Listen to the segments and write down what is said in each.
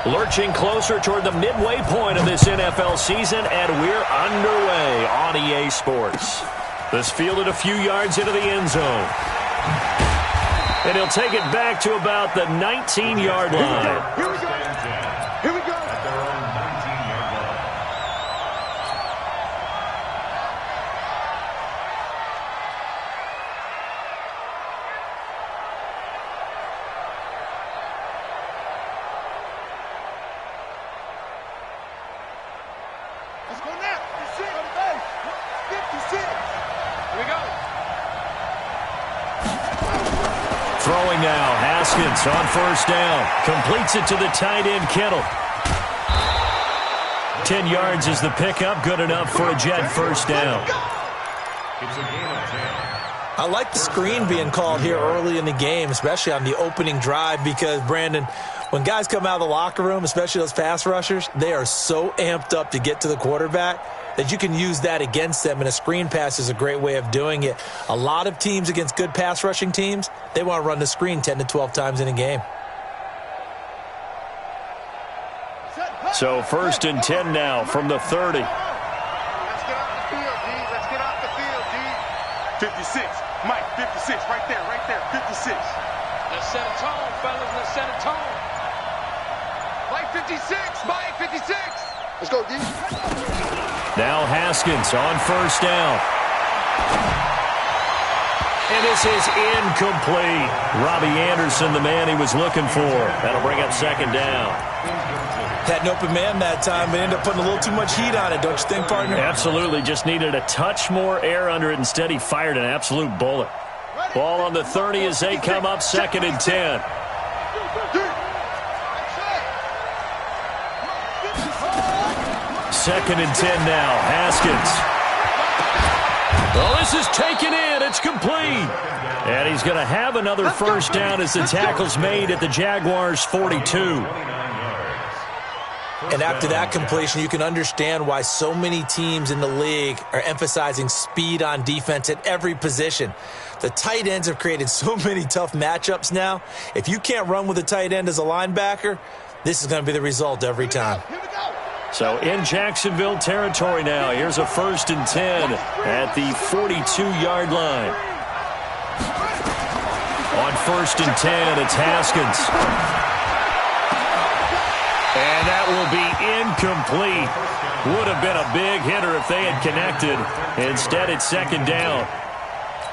Lurching closer toward the midway point of this NFL season, and we're underway on EA Sports. This fielded a few yards into the end zone. And he'll take it back to about the 19-yard line. Here we go. Here we go. At their own 19-yard line. Let's go now. 56. Here we go. Throwing now, Haskins on first down. Completes it to the tight end, Kittle. 10 yards is the pickup. Good enough for a Jet first down. It's a gain of 10. I like the screen being called here early in the game, especially on the opening drive, because, Brandon, when guys come out of the locker room, especially those pass rushers, they are so amped up to get to the quarterback that you can use that against them, and a screen pass is a great way of doing it. A lot of teams against good pass rushing teams, they want to run the screen 10 to 12 times in a game. So 1st and 10 now from the 30. Let's get off the field, D. Let's get off the field, D. 56. Mike, 56. Right there, 56. Let's set a tone, fellas. Let's set a tone. Mike 56. Mike 56. Let's go, D. Now Haskins on first down. And this is incomplete. Robbie Anderson, the man he was looking for. That'll bring up 2nd down. Had an open man that time, but ended up putting a little too much heat on it, don't you think, partner? Absolutely. Just needed a touch more air under it. Instead, he fired an absolute bullet. Ball on the 30 as they come up 2nd and 10. Second and 10 now. Haskins. Well, this is taken in. It's complete. And he's going to have another first down as the tackle's made at the Jaguars' 42. And after that completion, you can understand why so many teams in the league are emphasizing speed on defense at every position. The tight ends have created so many tough matchups now. If you can't run with a tight end as a linebacker, this is going to be the result every time. So in Jacksonville territory now. Here's a 1st and 10 at the 42-yard line. On 1st and 10, it's Haskins. And that will be incomplete. Would have been a big hitter if they had connected. Instead, it's 2nd down.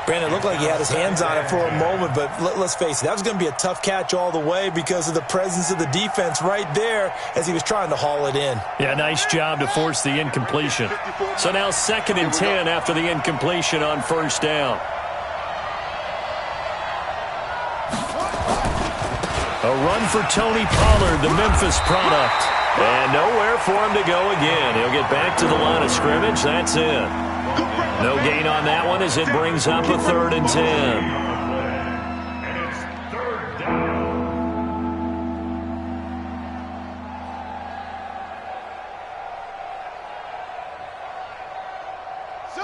Brandon, it looked like he had his hands on it for a moment, but let's face it, that was going to be a tough catch all the way because of the presence of the defense right there as he was trying to haul it in. Yeah, nice job to force the incompletion. So now 2nd and 10 after the incompletion on first down. A run for Tony Pollard, the Memphis product. And nowhere for him to go again. He'll get back to the line of scrimmage. That's it. No gain on that one as it brings up a 3rd and 10. And it's 3rd down.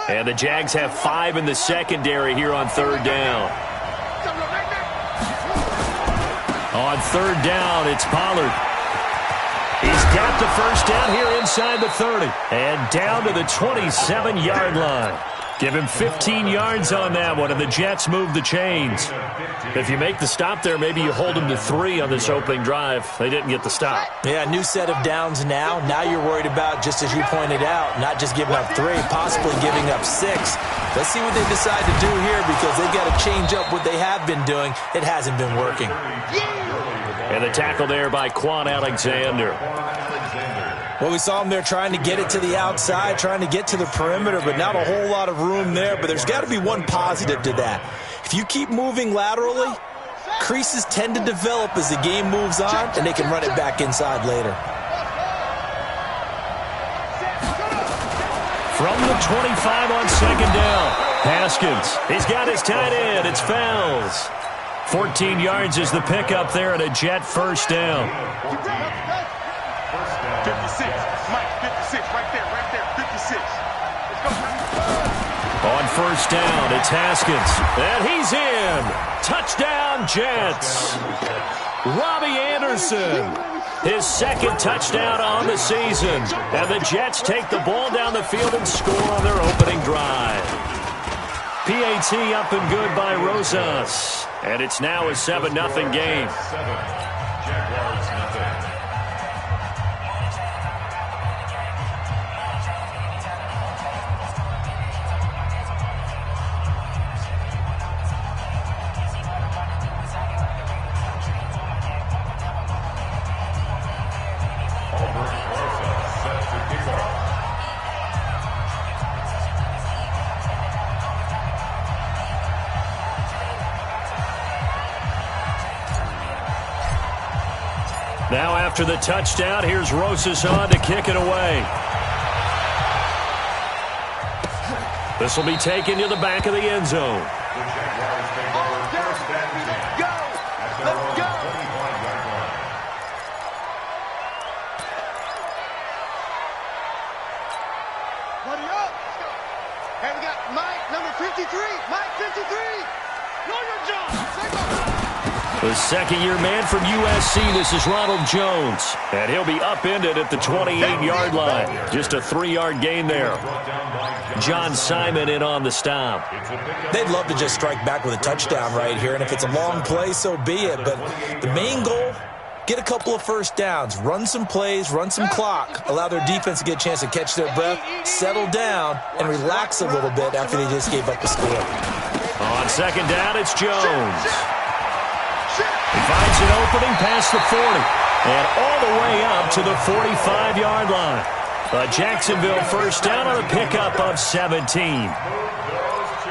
And the Jags have 5 in the secondary here on 3rd down. On 3rd down, it's Pollard. He's got the first down here inside the 30. And down to the 27-yard line. Give him 15 yards on that one, and the Jets move the chains. If you make the stop there, maybe you hold them to 3 on this opening drive. They didn't get the stop. Yeah, new set of downs now. Now you're worried about, just as you pointed out, not just giving up 3, possibly giving up 6. Let's see what they decide to do here because they've got to change up what they have been doing. It hasn't been working. And the tackle there by Quan Alexander. Well, we saw him there trying to get it to the outside, trying to get to the perimeter, but not a whole lot of room there. But there's got to be one positive to that. If you keep moving laterally, creases tend to develop as the game moves on, and they can run it back inside later. From the 25 on 2nd down, Haskins. He's got his tight end. It's Fells. 14 yards is the pickup there at a Jet first down. 56. Mike, 56. Right there, 56. Let's go. On first down, it's Haskins. And he's in. Touchdown, Jets. Robbie Anderson. His second touchdown on the season. And the Jets take the ball down the field and score on their opening drive. PAT up and good by Rosas. And it's now a 7-0 game. Jaguars nothing. Now after the touchdown, here's Rosas on to kick it away. This will be taken to the back of the end zone. The Jaguars take over first and 10. Go! At their Let's own go! 25-yard line. Buddy up! Let's go! Hey, we got Mike, number 53. Mike, 53. Know your job. Say go. The second-year man from USC, this is Ronald Jones. And he'll be upended at the 28-yard line. Just a 3-yard gain there. John Simon in on the stop. They'd love to just strike back with a touchdown right here, and if it's a long play, so be it. But the main goal, get a couple of first downs, run some plays, run some clock, allow their defense to get a chance to catch their breath, settle down, and relax a little bit after they just gave up the score. On second down, it's Jones. He finds an opening past the 40 and all the way up to the 45-yard line. A Jacksonville first down on a pickup of 17.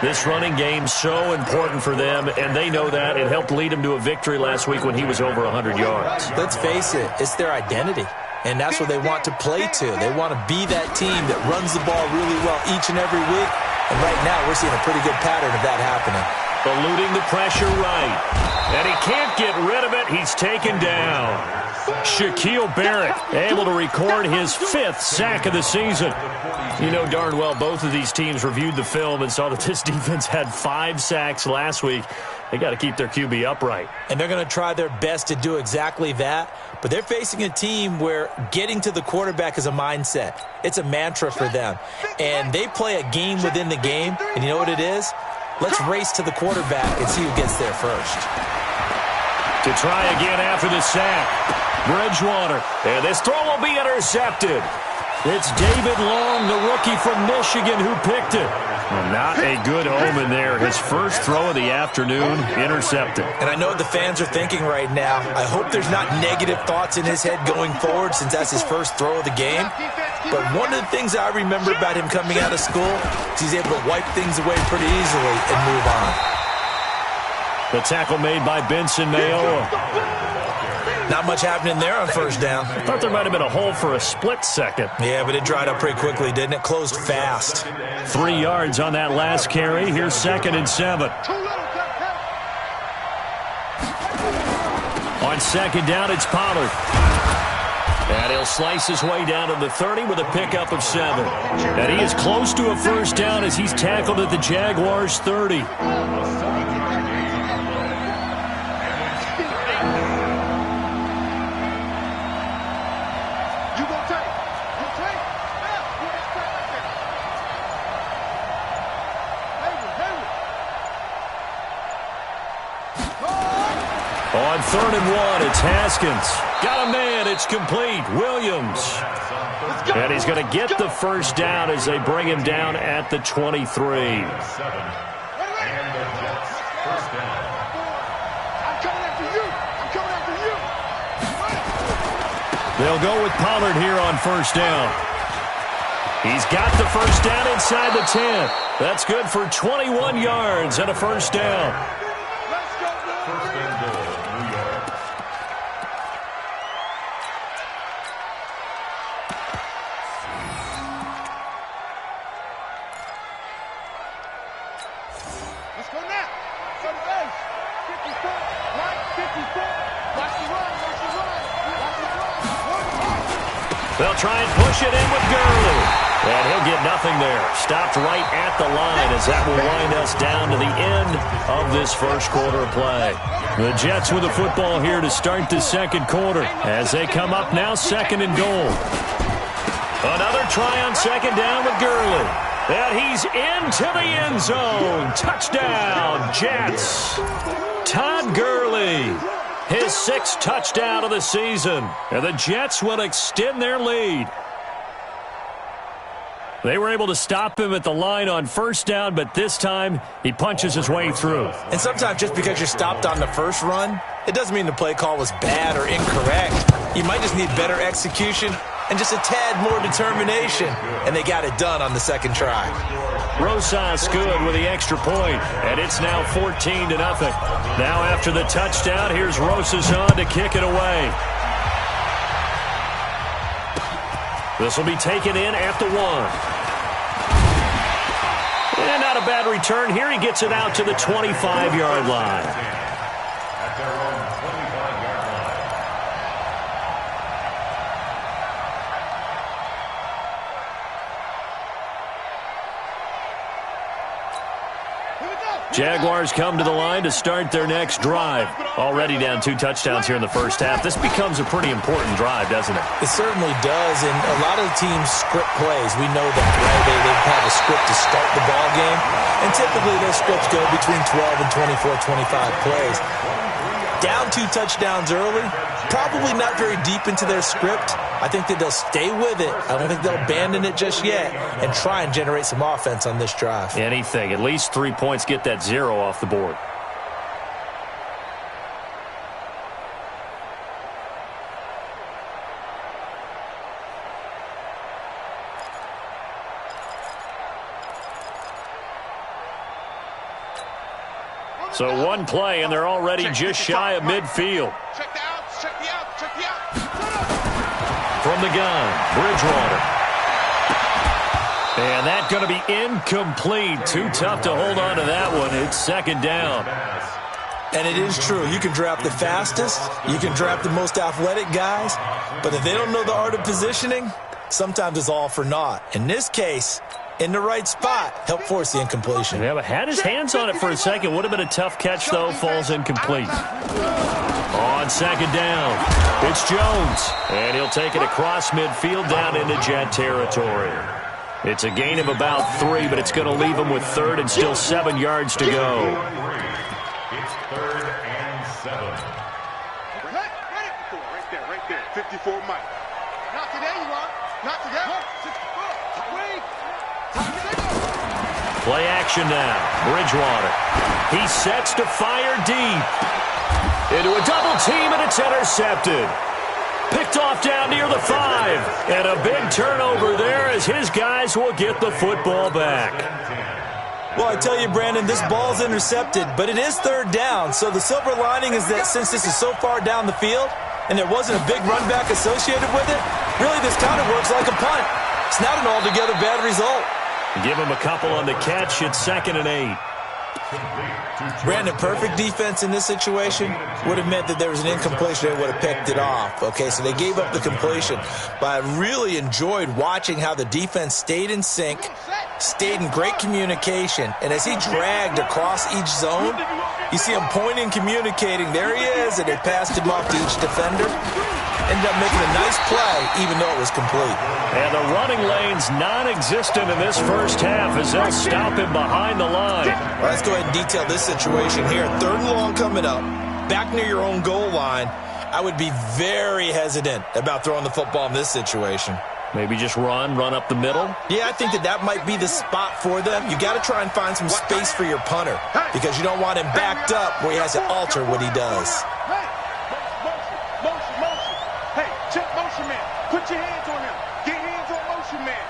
This running game so important for them, and they know that. It helped lead them to a victory last week when he was over 100 yards. Let's face it, it's their identity, and that's what they want to play to. They want to be that team that runs the ball really well each and every week, and right now we're seeing a pretty good pattern of that happening. Eluding the pressure right. And he can't get rid of it. He's taken down. Shaquille Barrett able to record his 5th sack of the season. You know darn well both of these teams reviewed the film and saw that this defense had 5 sacks last week. They got to keep their QB upright. And they're going to try their best to do exactly that. But they're facing a team where getting to the quarterback is a mindset. It's a mantra for them. And they play a game within the game. And you know what it is? Let's race to the quarterback and see who gets there first. To try again after the sack. Bridgewater. And this throw will be intercepted. It's David Long, the rookie from Michigan, who picked it. Well, not a good omen there. His first throw of the afternoon, intercepted. And I know what the fans are thinking right now. I hope there's not negative thoughts in his head going forward since that's his first throw of the game. But one of the things I remember about him coming out of school is he's able to wipe things away pretty easily and move on. The tackle made by Benson Mayowa. Not much happening there on first down. Thought there might have been a hole for a split second. Yeah, but it dried up pretty quickly, didn't it? Closed fast. 3 yards on that last carry. Here's 2nd and 7. On second down, it's Pollard. And he'll slice his way down to the 30 with a pickup of 7. And he is close to a first down as he's tackled at the Jaguars' 30. On 3rd and 1, it's Haskins. Got a man, it's complete. Williams. And he's going to get the first down as they bring him down at the 23. And the Jets first down. I'm coming after you. I'm coming after you. They'll go with Pollard here on first down. He's got the first down inside the 10. That's good for 21 yards and a first down. First and goal, New York. Let's go now. Go to base. 54. Right. 54. Watch the run. Watch the run. Watch the run. They'll try and push it in with Gurley. And he'll get nothing there. Stopped right at the line as that will wind us down to the end of this first quarter of play. The Jets with the football here to start the second quarter as they come up now second and goal. Another try on second down with Gurley. And he's into the end zone. Touchdown, Jets. Todd Gurley, his 6th touchdown of the season. And the Jets will extend their lead. They were able to stop him at the line on first down, but this time he punches his way through. And sometimes just because you're stopped on the first run, it doesn't mean the play call was bad or incorrect. You might just need better execution and just a tad more determination, and they got it done on the second try. Rosas good with the extra point, and it's now 14-0. Now after the touchdown, here's Rosas on to kick it away. This will be taken in at the 1. And not a bad return here. He gets it out to the 25-yard line. At their own 25-yard line. Jaguars come to the line to start their next drive. Already down 2 touchdowns here in the first half. This becomes a pretty important drive, doesn't it? It certainly does, and a lot of the teams script plays. We know that, right? They have a script to start the ball game, and typically those scripts go between 12 and 24, 25 plays. Down 2 touchdowns early, probably not very deep into their script. I think that they'll stay with it. I don't think they'll abandon it just yet and try and generate some offense on this drive. Anything. At least 3 points, get that 0 off the board. So one play, and they're already just shy of midfield. Check the outs, check the outs, check the outs. From the gun, Bridgewater. And that's going to be incomplete. Too tough to hold on to that one. It's second down. And it is true. You can draft the fastest. You can draft the most athletic guys. But if they don't know the art of positioning, sometimes it's all for naught. In this case, in the right spot, help force the incompletion. Yeah, but had his hands on it for a second. Would have been a tough catch, though. Falls incomplete. On second down, it's Jones. And he'll take it across midfield down into Jet territory. It's a gain of about 3, but it's going to leave him with 3rd and still 7 yards to go. It's 3rd and 7. Right there. 54 Mike. Not today, you are. Not today. Play action now. Bridgewater. He sets to fire deep. Into a double team, and it's intercepted. Picked off down near the 5. And a big turnover there as his guys will get the football back. Well, I tell you, Brandon, this ball's intercepted, but it is 3rd down. So the silver lining is that since this is so far down the field and there wasn't a big run back associated with it, really this kind of works like a punt. It's not an altogether bad result. Give him a couple on the catch. It's 2nd and 8. Brandon, perfect defense in this situation would have meant that there was an incompletion. They would have picked it off. Okay, so they gave up the completion. But I really enjoyed watching how the defense stayed in sync, stayed in great communication. And as he dragged across each zone, you see him pointing, communicating. There he is, and they passed him off to each defender. Ended up making a nice play, even though it was complete. And the running lane's non-existent in this first half as they'll stop him behind the line. Well, let's go ahead and detail this situation here. 3rd and long coming up, back near your own goal line. I would be very hesitant about throwing the football in this situation. Maybe just run up the middle? Yeah, I think that might be the spot for them. You got to try and find some space for your punter because you don't want him backed up where he has to alter what he does. Motion man. Put your hands on him. Get hands on motion man.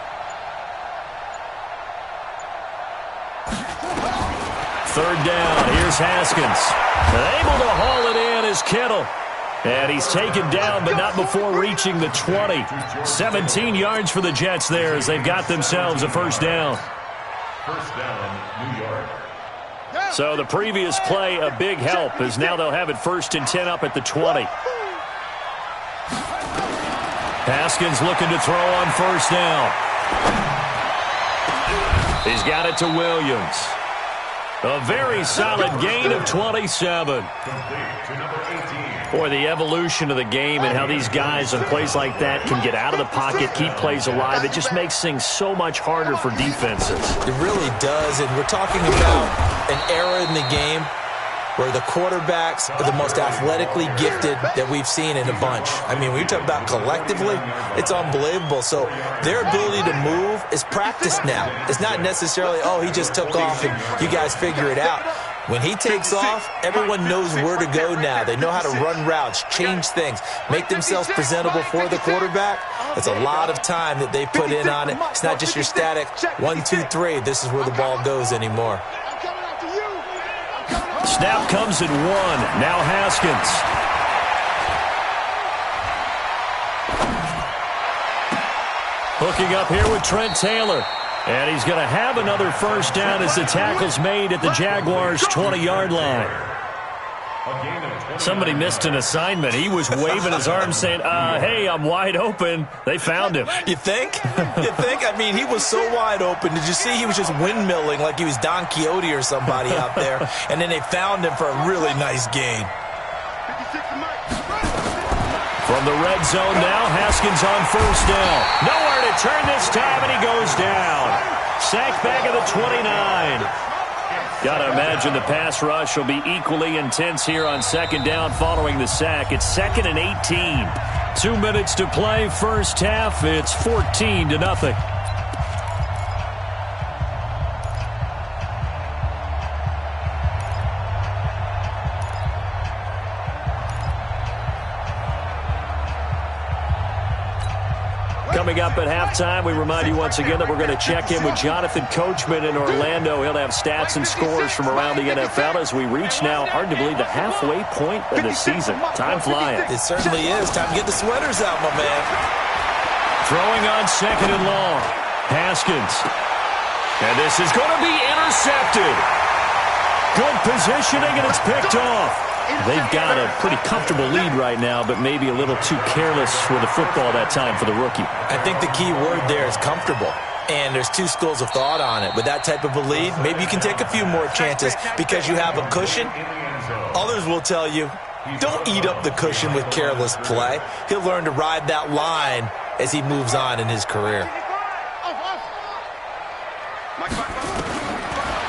3rd down. Here's Haskins. Able to haul it in is Kittle. And he's taken down, but not before reaching the 20. 17 yards for the Jets there as they've got themselves a first down. First down, New York. So the previous play, a big help, as now they'll have it 1st and 10 up at the 20. Haskins looking to throw on first down. He's got it to Williams. A very solid gain of 27. Boy, the evolution of the game and how these guys on plays like that can get out of the pocket, keep plays alive, it just makes things so much harder for defenses. It really does, and we're talking about an era in the game where the quarterbacks are the most athletically gifted that we've seen in a bunch. I mean, when you talk about collectively, it's unbelievable. So their ability to move is practiced now. It's not necessarily, oh, he just took off and you guys figure it out. When he takes off, everyone knows where to go now. They know how to run routes, change things, make themselves presentable for the quarterback. It's a lot of time that they put in on it. It's not just your static 1, 2, 3. This is where the ball goes anymore. Snap comes at 1. Now Haskins. Hooking up here with Trent Taylor. And he's going to have another first down as the tackle's made at the Jaguars' 20-yard line. Somebody missed an assignment. He was waving his arms saying, hey, I'm wide open. They found him. You think? You think? I mean, he was so wide open. Did you see he was just windmilling like he was Don Quixote or somebody out there? And then they found him for a really nice gain. From the red zone now, Haskins on first down. Nowhere to turn this time, and he goes down. Sacked back at the 29. Got to imagine the pass rush will be equally intense here on second down following the sack. It's 2nd and 18. 2 minutes to play, first half. It's 14-0. Coming up at halftime, we remind you once again that we're going to check in with Jonathan Coachman in Orlando. He'll have stats and scores from around the NFL as we reach now, hard to believe, the halfway point of the season. Time flying. It certainly is. Time to get the sweaters out, my man. Throwing on 2nd and long. Haskins. And this is going to be intercepted. Good positioning, and it's picked off. They've got a pretty comfortable lead right now, but maybe a little too careless with the football that time for the rookie. I think the key word there is comfortable. And there's two schools of thought on it. With that type of a lead, maybe you can take a few more chances because you have a cushion. Others will tell you, don't eat up the cushion with careless play. He'll learn to ride that line as he moves on in his career.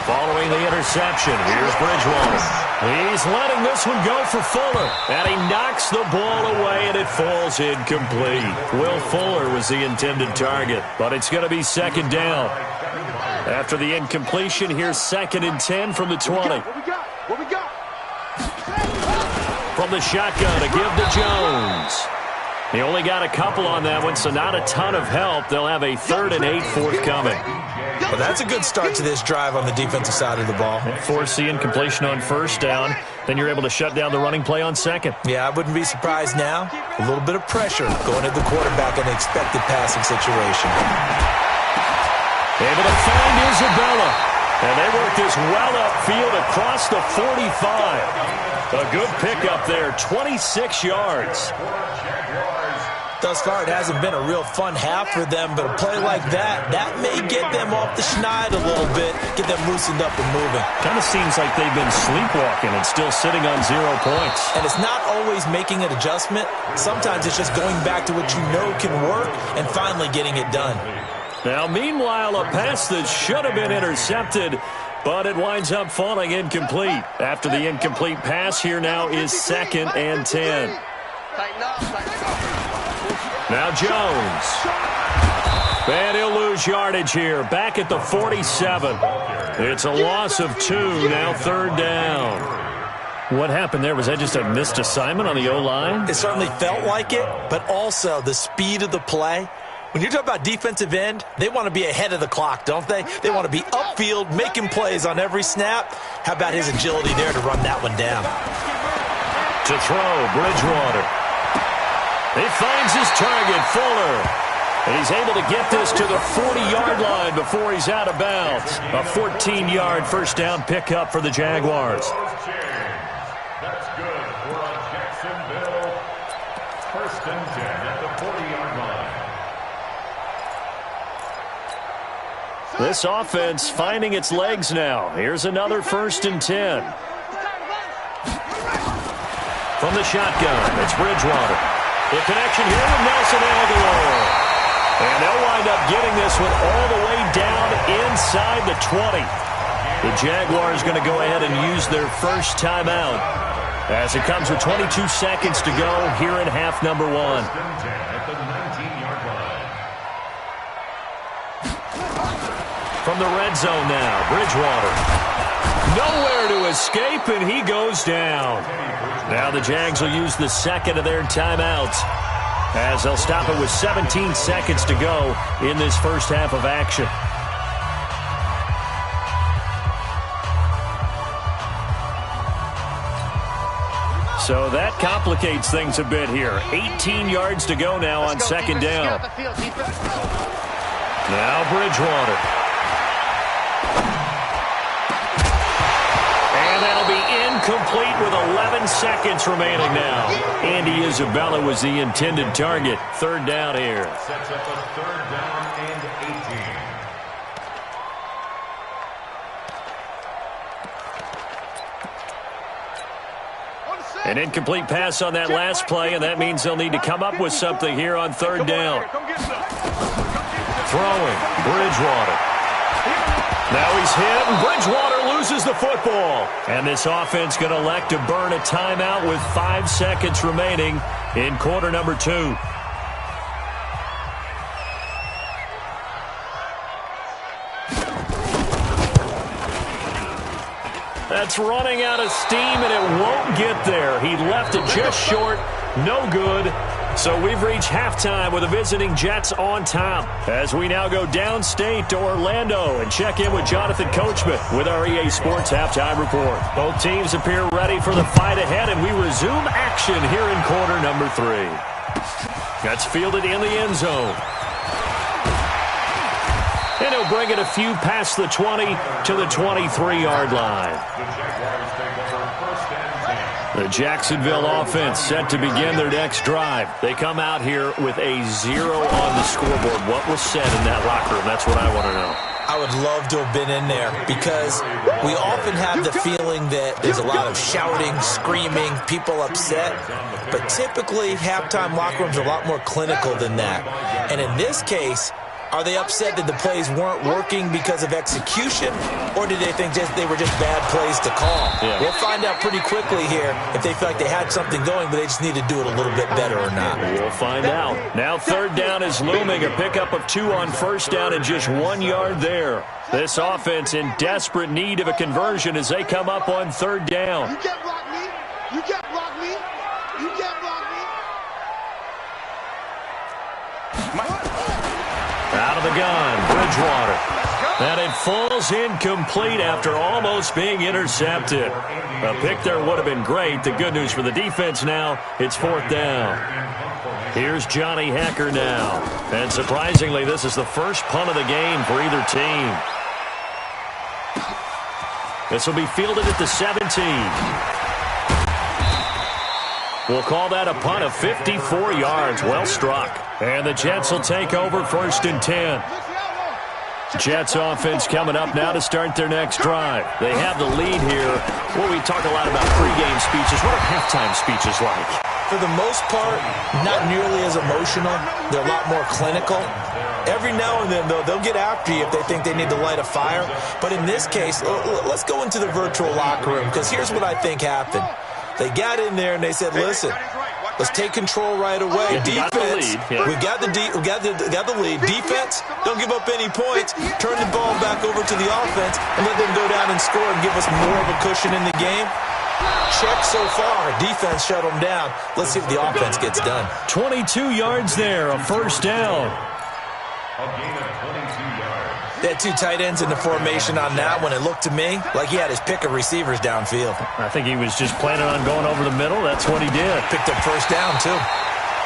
Following the interception, here's Bridgewater. He's letting this one go for Fuller. And he knocks the ball away, and it falls incomplete. Will Fuller was the intended target, but it's going to be 2nd down. After the incompletion, here's 2nd and 10 from the 20. What we got? From the shotgun to give to Jones. He only got a couple on that one, so not a ton of help. They'll have a 3rd and 8 forthcoming. Well, that's a good start to this drive on the defensive side of the ball. Force the incompletion on first down. Then you're able to shut down the running play on 2nd. Yeah, I wouldn't be surprised now. A little bit of pressure going at the quarterback in an expected passing situation. Able to find Isabella. And they work this well upfield across the 45. A good pickup there, 26 yards. Thus far, it hasn't been a real fun half for them, but a play like that may get them off the schneid a little bit, get them loosened up and moving. Kind of seems like they've been sleepwalking and still sitting on 0 points. And it's not always making an adjustment. Sometimes it's just going back to what you know can work and finally getting it done. Now, meanwhile, a pass that should have been intercepted, but it winds up falling incomplete. After the incomplete pass, here now is 2nd and 10. Now Jones. And he'll lose yardage here. Back at the 47. It's a loss of 2. Now 3rd down. What happened there? Was that just a missed assignment on the O-line? It certainly felt like it, but also the speed of the play. When you're talking about defensive end, they want to be ahead of the clock, don't they? They want to be upfield, making plays on every snap. How about his agility there to run that one down? To throw, Bridgewater. He finds his target, Fuller. And he's able to get this to the 40-yard line before he's out of bounds. A 14-yard first down pickup for the Jaguars. That's good for a Jacksonville 1st and 10 at the 40-yard line. This offense finding its legs now. Here's another 1st and 10. From the shotgun, it's Bridgewater. The connection here with Nelson Aguilar. And they'll wind up getting this one all the way down inside the 20. The Jaguars going to go ahead and use their first timeout as it comes with 22 seconds to go here in half number 1. At the 19-yard line. From the red zone now, Bridgewater. Nowhere to escape, and he goes down. Now the Jags will use the second of their timeouts as they'll stop it with 17 seconds to go in this first half of action. So that complicates things a bit here. 18 yards to go now on second down. Now Bridgewater. And that'll be incomplete with 11 seconds remaining now. Andy Isabella was the intended target. Third down here. Sets up a 3rd down and 18. An incomplete pass on that last play, and that means they'll need to come up with something here on 3rd down. Throwing, Bridgewater. Now he's hit, and Bridgewater loses the football. And this offense going to elect to burn a timeout with 5 seconds remaining in quarter number 2. That's running out of steam, and it won't get there. He left it just short. No good. So we've reached halftime with the visiting Jets on top as we now go downstate to Orlando and check in with Jonathan Coachman with our EA Sports Halftime Report. Both teams appear ready for the fight ahead, and we resume action here in quarter number 3. That's fielded in the end zone. And he'll bring it a few past the 20 to the 23-yard line. The Jacksonville offense set to begin their next drive. They come out here with a 0 on the scoreboard. What was said in that locker room? That's what I want to know. I would love to have been in there because we often have the feeling that there's a lot of shouting, screaming, people upset. But typically, halftime locker rooms are a lot more clinical than that. And in this case, are they upset that the plays weren't working because of execution, or did they think they were just bad plays to call? Yeah. We'll find out pretty quickly here if they feel like they had something going, but they just need to do it a little bit better or not. We'll find out. Now 3rd down is looming, a pickup of 2 on 1st down and just 1 yard there. This offense in desperate need of a conversion as they come up on 3rd down. You can't block me. You can't block me. You can't block me. Out of the gun, Bridgewater. And it falls incomplete after almost being intercepted. A pick there would have been great. The good news for the defense now, it's 4th down. Here's Johnny Hecker now. And surprisingly, this is the first punt of the game for either team. This will be fielded at the 17. We'll call that a punt of 54 yards. Well struck. And the Jets will take over 1st and 10. Jets offense coming up now to start their next drive. They have the lead here. Well, we talk a lot about pregame speeches. What are halftime speeches like? For the most part, not nearly as emotional. They're a lot more clinical. Every now and then, though, they'll get after you if they think they need to light a fire. But in this case, let's go into the virtual locker room, because here's what I think happened. They got in there and they said, listen, let's take control right away. Defense, we got the lead. Defense, don't give up any points. Turn the ball back over to the offense and let them go down and score and give us more of a cushion in the game. Check so far. Defense shut them down. Let's see if the offense gets done. 22 yards there, a 1st down. A gain of 22 yards. They had 2 tight ends in the formation on that one. It looked to me like he had his pick of receivers downfield. I think he was just planning on going over the middle. That's what he did. Picked up 1st down, too.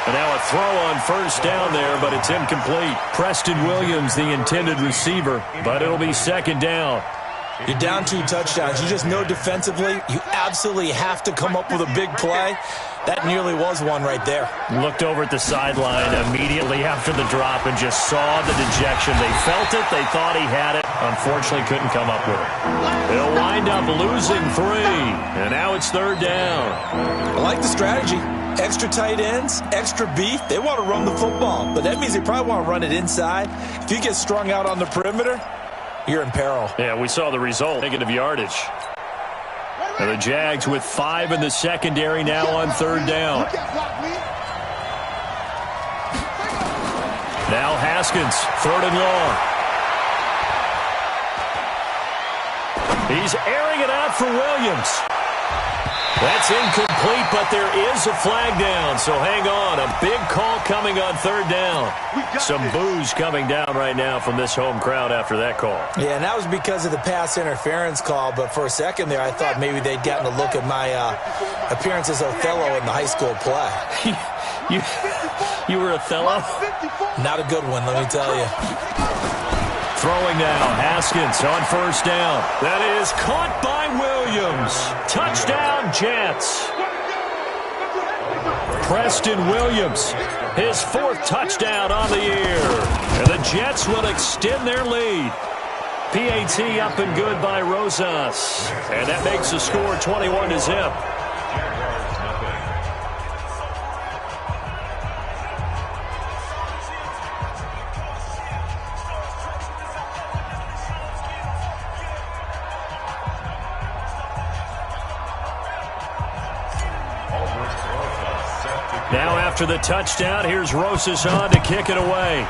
And now a throw on 1st down there, but it's incomplete. Preston Williams, the intended receiver, but it'll be 2nd down. You're down 2 touchdowns. You just know defensively you absolutely have to come up with a big play. That nearly was one right there. Looked over at the sideline immediately after the drop and just saw the dejection. They felt it. They thought he had it. Unfortunately, couldn't come up with it. They'll wind up losing 3. And now it's 3rd down. I like the strategy. Extra tight ends, extra beef. They want to run the football, but that means they probably want to run it inside. If you get strung out on the perimeter, you're in peril. Yeah, we saw the result. Negative yardage. And the Jags with 5 in the secondary now on 3rd down. Now Haskins, 3rd and long. He's airing it out for Williams. That's incomplete, but there is a flag down, so hang on. A big call coming on 3rd down. Some boos coming down right now from this home crowd after that call. Yeah, and that was because of the pass interference call, but for a second there, I thought maybe they'd gotten a look at my appearance as Othello in the high school play. You were Othello? Not a good one, let me tell you. Throwing now, Haskins on 1st down. That is caught by Williams. Touchdown, Jets. Preston Williams, his 4th touchdown on the year. And the Jets will extend their lead. PAT up and good by Rosas. And that makes the score 21-0. Now after the touchdown, here's Rosas on to kick it away.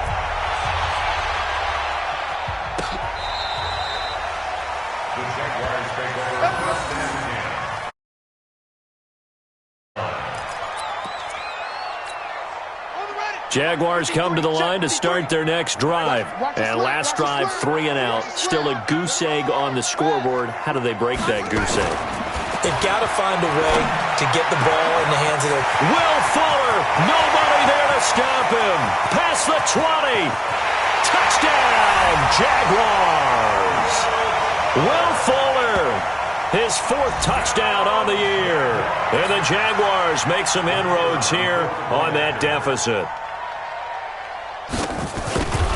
Jaguars come to the line to start their next drive. And last drive, 3 and out. Still a goose egg on the scoreboard. How do they break that goose egg? They've got to find a way to get the ball in the hands of their... Will Fuller, nobody there to stop him. Past the 20. Touchdown, Jaguars. Will Fuller, his 4th touchdown on the year. And the Jaguars make some inroads here on that deficit.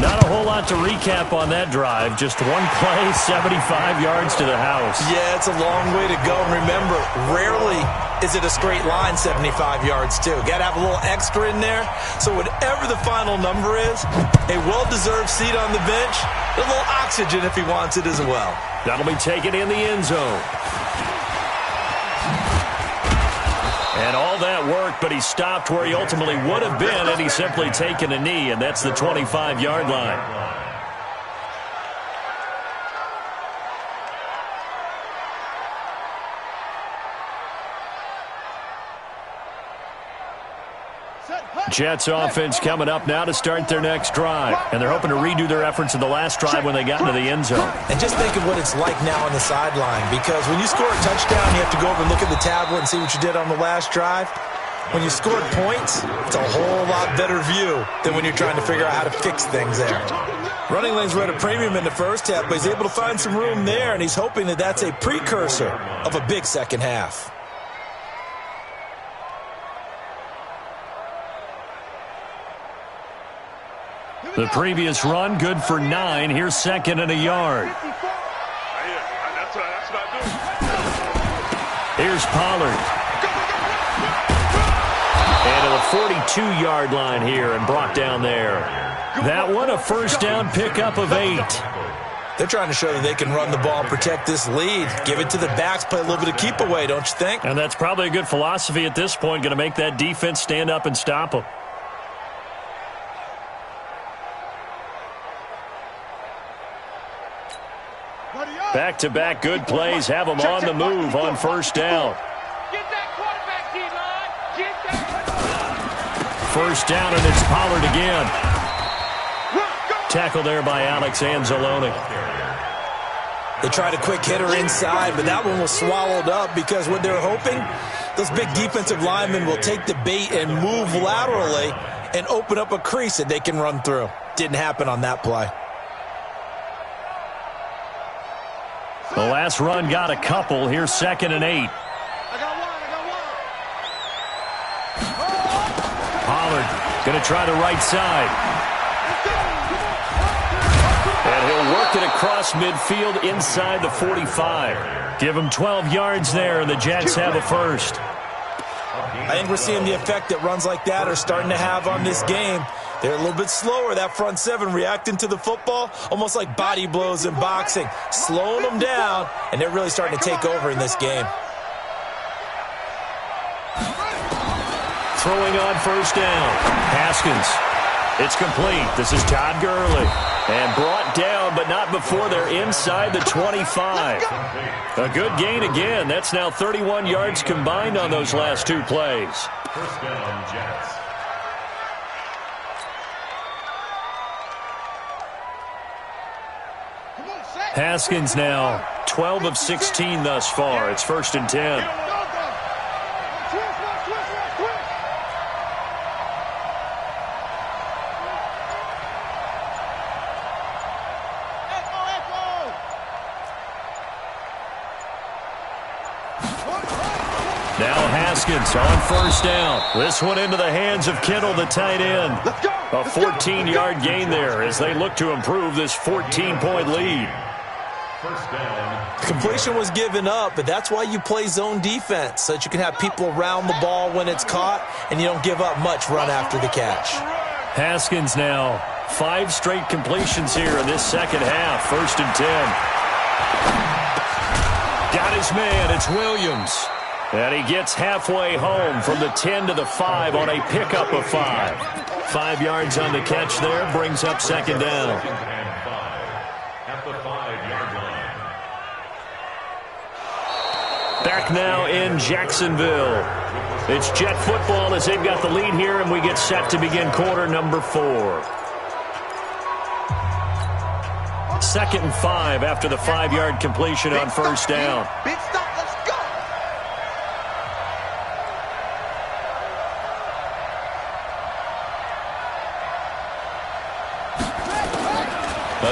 Not a whole lot to recap on that drive. Just one play, 75 yards to the house. Yeah, it's a long way to go. Remember, rarely is it a straight line 75 yards, too. Got to have a little extra in there. So whatever the final number is, a well-deserved seat on the bench, a little oxygen if he wants it as well. That'll be taken in the end zone. And all that worked, but he stopped where he ultimately would have been had he simply taken a knee, and that's the 25-yard line. Jets offense coming up now to start their next drive. And they're hoping to redo their efforts in the last drive when they got into the end zone. And just think of what it's like now on the sideline, because when you score a touchdown, you have to go over and look at the tablet and see what you did on the last drive. When you scored points, it's a whole lot better view than when you're trying to figure out how to fix things there. Running lanes were at a premium in the first half, but he's able to find some room there, and he's hoping that that's a precursor of a big second half. The previous run, good for 9. Here's 2nd and a yard. Here's Pollard. And to the 42-yard line here and brought down there. That one, a 1st down pickup of 8. They're trying to show that they can run the ball, protect this lead. Give it to the backs, play a little bit of keep away, don't you think? And that's probably a good philosophy at this point, going to make that defense stand up and stop them. Back-to-back good plays have them on the move on 1st down. Get that quarterback, D-line. Get that. 1st down, and it's Pollard again. Tackle there by Alex Anzalone. They tried a quick hitter inside, but that one was swallowed up because what they're hoping, those big defensive linemen will take the bait and move laterally and open up a crease that they can run through. Didn't happen on that play. The last run got a couple. Here's 2nd and 8. Pollard going to try the right side. And he'll work it across midfield inside the 45. Give him 12 yards there, and the Jets have a first. I think we're seeing the effect that runs like that are starting to have on this game. They're a little bit slower, that front seven, reacting to the football, almost like body blows in boxing, slowing them down, and they're really starting to take over in this game. Throwing on first down. Haskins. It's complete. This is Todd Gurley. And brought down, but not before they're inside the 25. A good gain again. That's now 31 yards combined on those last 2 plays. First down, Jets. Haskins now 12 of 16 thus far. It's 1st and 10. Now Haskins on first down. This one into the hands of Kittle, the tight end. A 14-yard gain there as they look to improve this 14-point lead. First down. Completion was given up, but that's why you play zone defense, so that you can have people around the ball when it's caught, and you don't give up much run after the catch. Haskins now 5 straight completions here in this second half. 1st and 10. Got his man. It's Williams. And he gets halfway home from the 10 to the 5 on a pickup of 5. 5 yards on the catch there brings up 2nd down. Second and 5 at the 5-yard line. Back now in Jacksonville. It's Jet football as they've got the lead here, and we get set to begin quarter number 4. 2nd and 5 after the 5-yard completion on first down. Big stop. Let's go.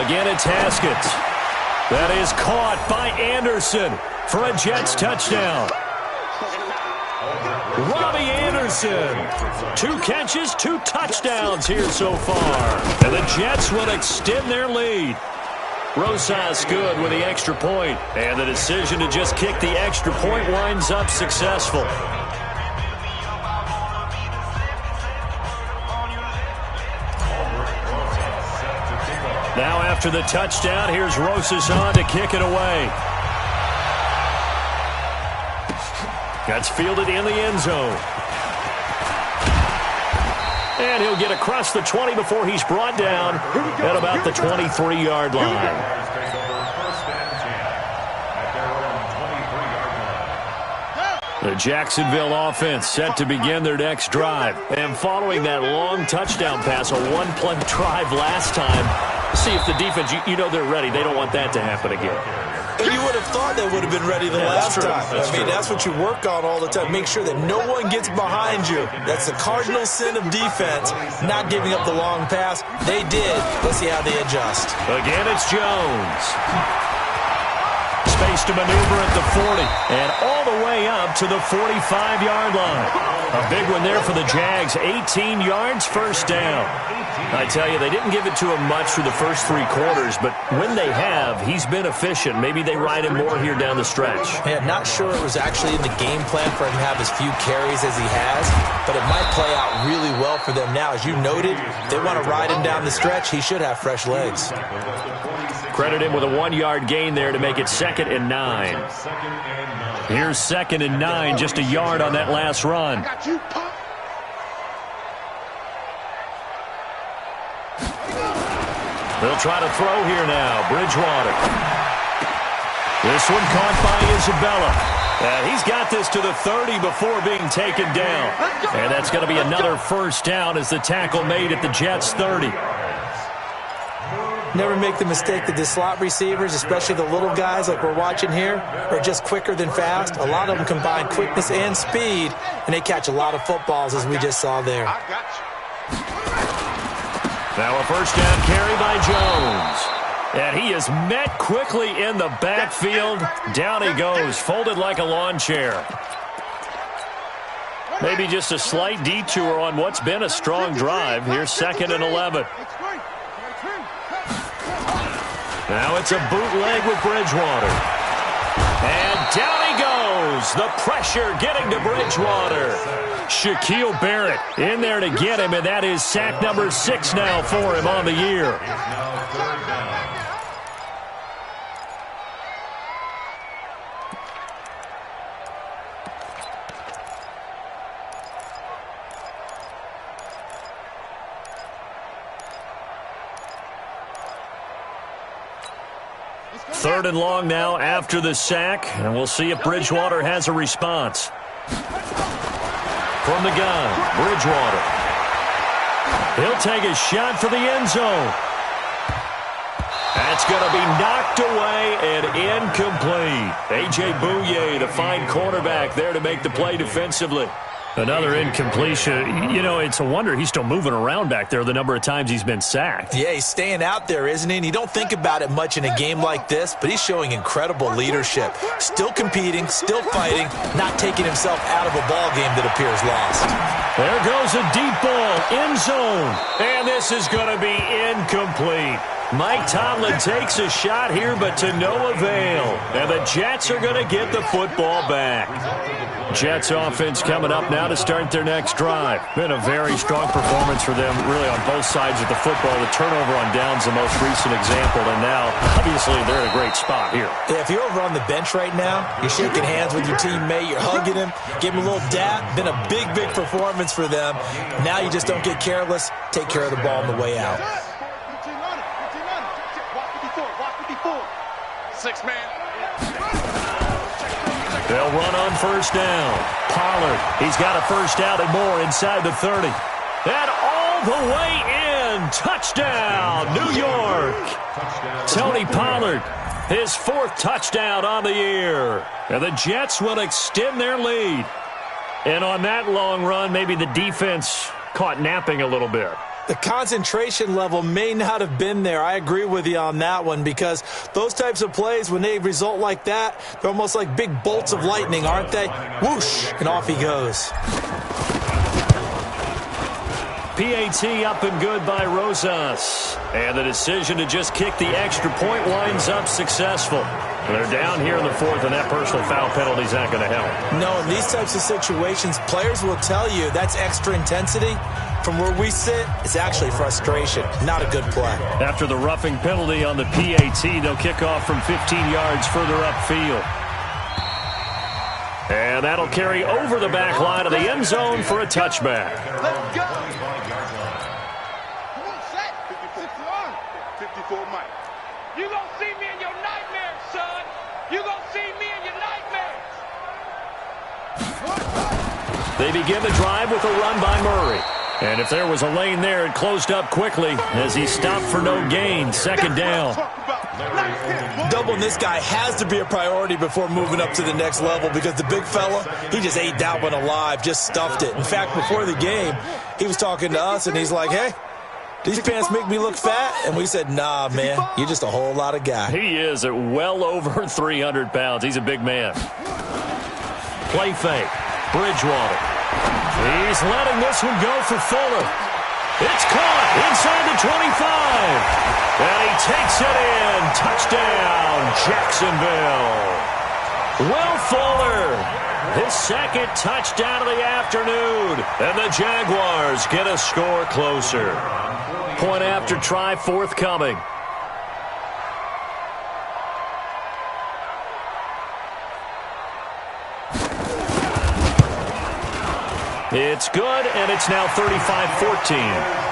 Again, it's Haskins. That is caught by Anderson for a Jets touchdown. Robbie Anderson. 2 catches, 2 touchdowns here so far. And the Jets will extend their lead. Rosas good with the extra point. And the decision to just kick the extra point winds up successful. Now after the touchdown, here's Rosas on to kick it away. That's fielded in the end zone. And he'll get across the 20 before he's brought down at about the 23-yard line. The Jacksonville offense set to begin their next drive. And following that long touchdown pass, a 1-play drive last time, see if the defense, you know they're ready. They don't want that to happen again. And you would have thought they would have been ready the last time. That's what you work on all the time. Make sure that no one gets behind you. That's the cardinal sin of defense, not giving up the long pass. They did. Let's see how they adjust. Again, it's Jones. Space to maneuver at the 40 and all the way up to the 45-yard line. A big one there for the Jags. 18 yards, first down. I tell you, they didn't give it to him much for the first 3 quarters, but when they have, he's been efficient. Maybe they ride him more here down the stretch. Yeah, not sure it was actually in the game plan for him to have as few carries as he has, but it might play out really well for them now. As you noted, they want to ride him down the stretch. He should have fresh legs. Credit him with a 1-yard gain there to make it 2nd and 9. Here's 2nd and 9, just a yard on that last run. They'll try to throw here now. Bridgewater. This one caught by Isabella. And he's got this to the 30 before being taken down. And that's going to be another first down as the tackle made at the Jets' 30. Never make the mistake that the slot receivers, especially the little guys like we're watching here, are just quicker than fast. A lot of them combine quickness and speed, and they catch a lot of footballs, as we just saw there. I got you. Now a first down carry by Jones. And he is met quickly in the backfield. Down he goes, folded like a lawn chair. Maybe just a slight detour on what's been a strong drive. Here's 2nd and 11. Now it's a bootleg with Bridgewater. And down he goes. The pressure getting to Bridgewater. Shaquille Barrett in there to get him, and that is sack number 6 now for him on the year. Third and long now after the sack, and we'll see if Bridgewater has a response. From the gun, Bridgewater. He'll take a shot for the end zone. That's going to be knocked away and incomplete. A.J. Bouye, the fine cornerback, there to make the play defensively. Another incompletion. You know, it's a wonder he's still moving around back there the number of times he's been sacked. Yeah, he's staying out there, isn't he? And you don't think about it much in a game like this, but he's showing incredible leadership. Still competing, still fighting, not taking himself out of a ball game that appears lost. There goes a deep ball, end zone. And this is going to be incomplete. Mike Tomlin takes a shot here, but to no avail. And the Jets are going to get the football back. Jets offense coming up now to start their next drive. Been a very strong performance for them, really, on both sides of the football. The turnover on downs, the most recent example, and now, obviously, they're in a great spot here. Yeah, if you're over on the bench right now, you're shaking hands with your teammate, you're hugging him, give him a little dap. Been a big, big performance for them. Now you just don't get careless. Take care of the ball on the way out. 6 man. They'll run on first down. Pollard, he's got a first down and more inside the 30. And all the way in. Touchdown, New York. Tony Pollard, his 4th touchdown on the year. And the Jets will extend their lead. And on that long run, maybe the defense caught napping a little bit. The concentration level may not have been there. I agree with you on that one, because those types of plays, when they result like that, they're almost like big bolts of lightning, aren't they? Whoosh, and off he goes. PAT up and good by Rosas. And the decision to just kick the extra point winds up successful. They're down here in the 4th, and that personal foul penalty is not going to help. No, in these types of situations, players will tell you that's extra intensity. From where we sit, it's actually frustration. Not a good play. After the roughing penalty on the PAT, they'll kick off from 15 yards further upfield. And that'll carry over the back line of the end zone for a touchback. Let's go. Come on, set. 54 Mike. You gonna see me in your nightmares, son. You gonna see me in your nightmares. They begin the drive with a run by Murray. And if there was a lane there, it closed up quickly as he stopped for no gain. 2nd down. Doubling this guy has to be a priority before moving up to the next level, because the big fella, he just ate that one alive, just stuffed it. In fact, before the game, he was talking to us, and he's like, hey, these pants make me look fat? And we said, nah, man, you're just a whole lot of guy. He is at well over 300 pounds. He's a big man. Play fake. Bridgewater. He's letting this one go for Fuller. It's caught inside the 25. And he takes it in. Touchdown, Jacksonville. Will Fuller, his 2nd touchdown of the afternoon. And the Jaguars get a score closer. Point after try forthcoming. It's good, and it's now 35-14.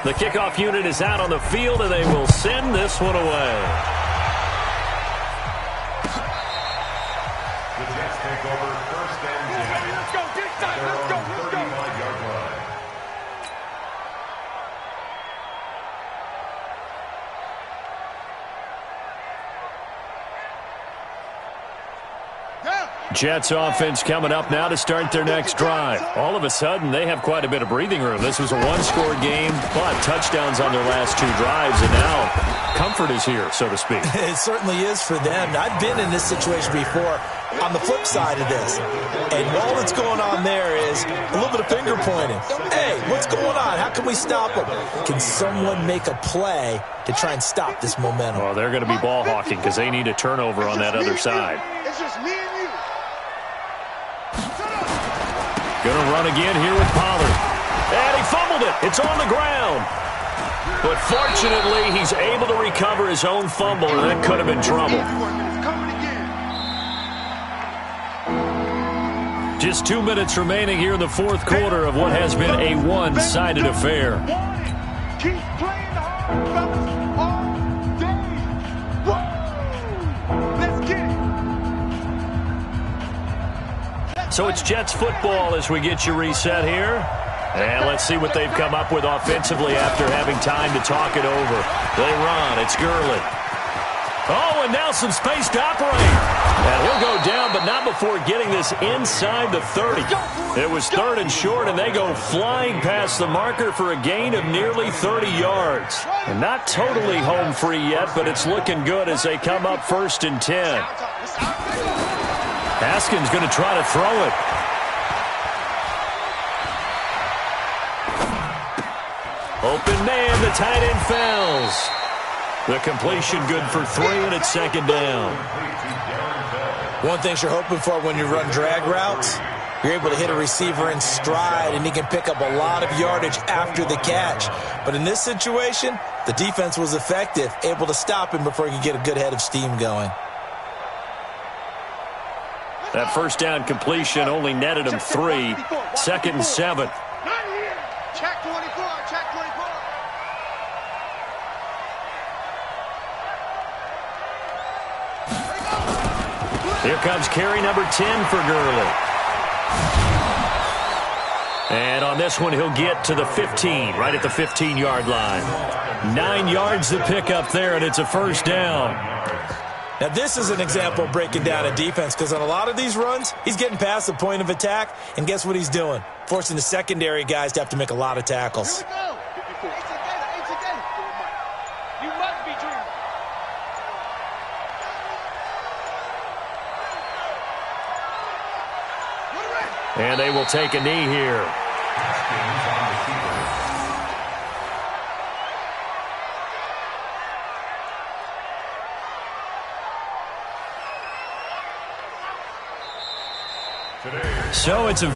The kickoff unit is out on the field, and they will send this one away. Jets offense coming up now to start their next drive. All of a sudden, they have quite a bit of breathing room. This was a one-score game, but touchdowns on their last 2 drives, and now comfort is here, so to speak. It certainly is for them. I've been in this situation before on the flip side of this. And all that's going on there is a little bit of finger pointing. Hey, what's going on? How can we stop them? Can someone make a play to try and stop this momentum? Well, they're going to be ball hawking because they need a turnover on that other side. It's just me and you. Going to run again here with Pollard. And he fumbled it. It's on the ground. But fortunately, he's able to recover his own fumble, and that could have been trouble. Just 2 minutes remaining here in the fourth quarter of what has been a one-sided affair. Keep playing hard, fellas, all day. Whoa! Let's get it. So it's Jets football as we get you reset here. And let's see what they've come up with offensively after having time to talk it over. They run. It's Gurley. Oh, and now some space to operate. And he'll go down, but not before getting this inside the 30. It was 3rd and short, and they go flying past the marker for a gain of nearly 30 yards. And not totally home free yet, but it's looking good as they come up 1st and 10. Haskins going to try to throw it. Open man, the tight end fouls. The completion good for 3, and it's 2nd down. One thing you're hoping for when you run drag routes, you're able to hit a receiver in stride, and he can pick up a lot of yardage after the catch. But in this situation, the defense was effective, able to stop him before he could get a good head of steam going. That 1st down completion only netted him 3. 2nd and 7. Check 24, check 24. Here comes carry number 10 for Gurley. And on this one, he'll get to the 15, right at the 15-yard line. 9 yards to pick up there, and it's a 1st down. Now, this is an example of breaking down a defense, because on a lot of these runs, he's getting past the point of attack, and guess what he's doing? Forcing the secondary guys to have to make a lot of tackles. You must be dreaming. And they will take a knee here. So it's a